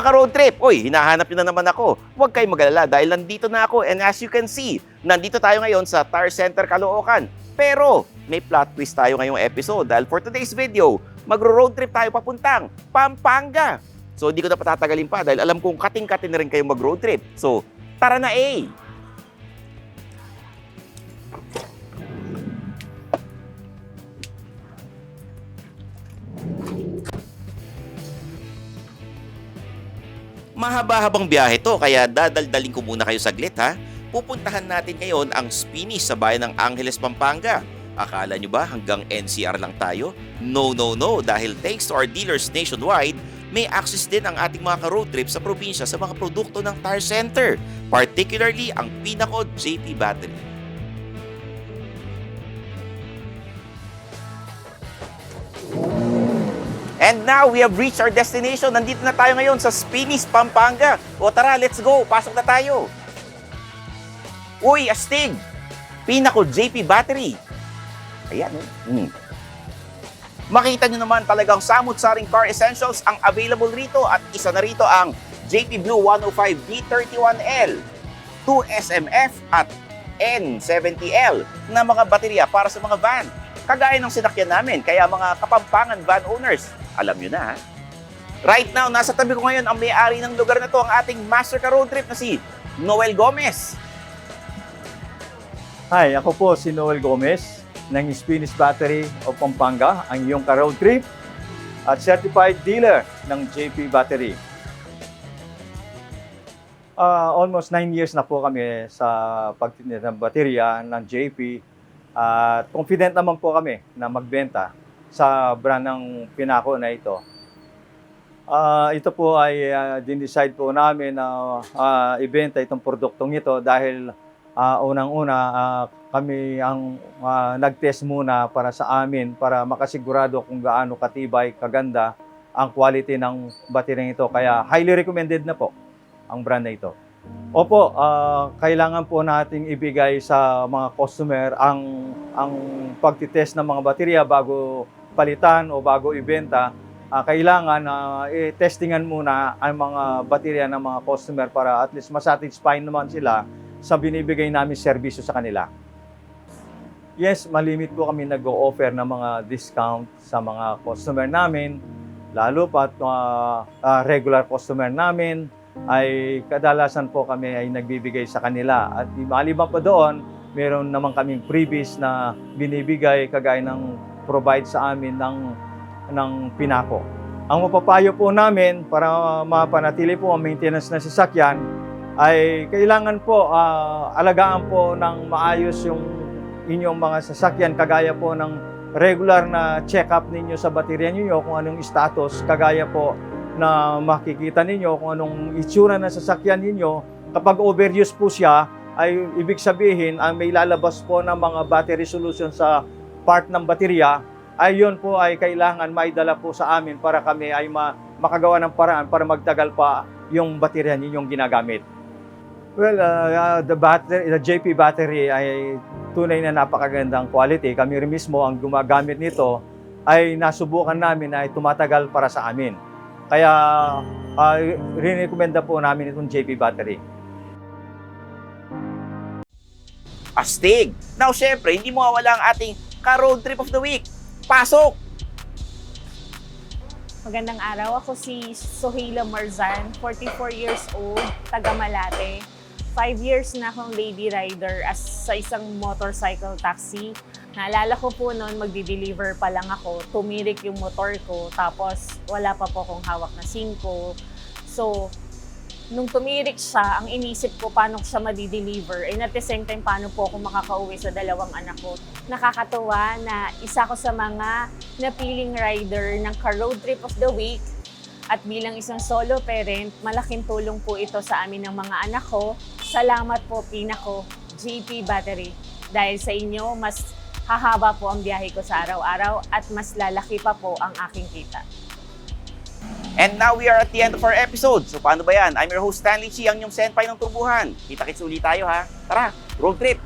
Mga ka-road trip, uy, hinahanap nyo na naman ako. Huwag kayong mag-alala dahil nandito na ako and as you can see, nandito tayo ngayon sa Tire Center Caloocan. Pero may plot twist tayo ngayong episode dahil for today's video, magro-road trip tayo papuntang Pampanga. So hindi ko na patatagalin pa dahil alam kong kating-kating na rin kayong mag-road trip. So tara na eh! Mahaba-habang biyahe to kaya dadaldaling ko muna kayo saglit ha. Pupuntahan natin ngayon ang Spinis sa bayan ng Angeles, Pampanga. Akala nyo ba hanggang NCR lang tayo? No, no, no. Dahil thanks to our dealers nationwide, may access din ang ating mga ka-road trip sa probinsya sa mga produkto ng Tire Center. Particularly ang Pinako JP Battery. And now, we have reached our destination. Nandito na tayo ngayon sa Spinis, Pampanga. O tara, let's go. Pasok na tayo. Uy, astig! Pinako JP Battery. Ayan. Makita nyo naman talagang samut-saring car essentials ang available rito at isa na rito ang JP Blue 105 D31L, 2SMF at N70L na mga baterya para sa mga van. Kagaya ng sinakyan namin, kaya mga Kapampangan van owners, alam nyo na ha. Right now, nasa tabi ko ngayon ang may-ari ng lugar na to, ang ating master ka road trip na si Noel Gomez. Hi, ako po si Noel Gomez ng Spinis Battery of Pampanga, ang iyong ka-road trip at certified dealer ng JP Battery. Almost 9 years na po kami sa pagtitinda ng baterya ng JP at confident naman po kami na magbenta sa brand ng Pinako na ito. Ito po ay din-decide po namin na ibenta itong produktong ito dahil unang-una kami ang nag-test muna para sa amin para makasigurado kung gaano katibay, kaganda ang quality ng bateryang ito. Kaya highly recommended na po ang brand na ito. Opo, kailangan po nating ibigay sa mga customer ang pagtitest ng mga baterya bago palitan o bago ibenta. Kailangan testingan muna ang mga baterya ng mga customer para at least masatisfy naman sila sa binibigay namin serbisyo sa kanila. Yes, malimit po kami nag-o-offer ng mga discount sa mga customer namin, lalo pa regular customer namin ay kadalasan po kami ay nagbibigay sa kanila. At maliban pa doon, meron naman kaming freebies na binibigay kagaya ng provide sa amin ng Pinako. Ang mapapayo po namin para mapanatili po ang maintenance ng sasakyan ay kailangan po alagaan po ng maayos yung inyong mga sasakyan kagaya po ng regular na check-up ninyo sa baterya niyo kung anong status, kagaya po na makikita ninyo kung anong itsura ng sasakyan ninyo. Kapag overuse po siya, ay ibig sabihin ay may lalabas po ng mga battery solution sa part ng baterya, ay yun po ay kailangan maidala po sa amin para kami ay makagawa ng paraan para magtagal pa yung baterya ninyong ginagamit. Well, the JP battery ay tunay na napakagandang quality. Kami rin mismo ang gumagamit nito ay nasubukan namin ay tumatagal para sa amin. Kaya rin-recommenda po namin itong JP battery. Astig! Now, syempre, hindi mo mawala ang ating ka-road trip of the week. Pasok! Magandang araw. Ako si Soheila Marzan, 44 years old, taga Malate. 5 years na akong lady rider sa isang motorcycle taxi. Naalala ko po noon, magdi-deliver pa lang ako, tumirik yung motor ko, tapos wala pa po akong hawak na singko. So, nung tumirik siya, ang inisip ko paano siya madi-deliver, and at the same time, paano po ako makakauwi sa dalawang anak ko. Nakakatuwa na isa ko sa mga napiling rider ng ka-road trip of the week. At bilang isang solo parent, malaking tulong po ito sa amin ng mga anak ko. Salamat po, Pinako JP Battery. Dahil sa inyo, mas hahaba po ang biyahe ko sa araw-araw at mas lalaki pa po ang aking kita. And now we are at the end of our episode. So paano ba yan? I'm your host Stanley Chi, ang inyong senpai ng tubuhan. Kita-kits ulit tayo ha. Tara, road trip!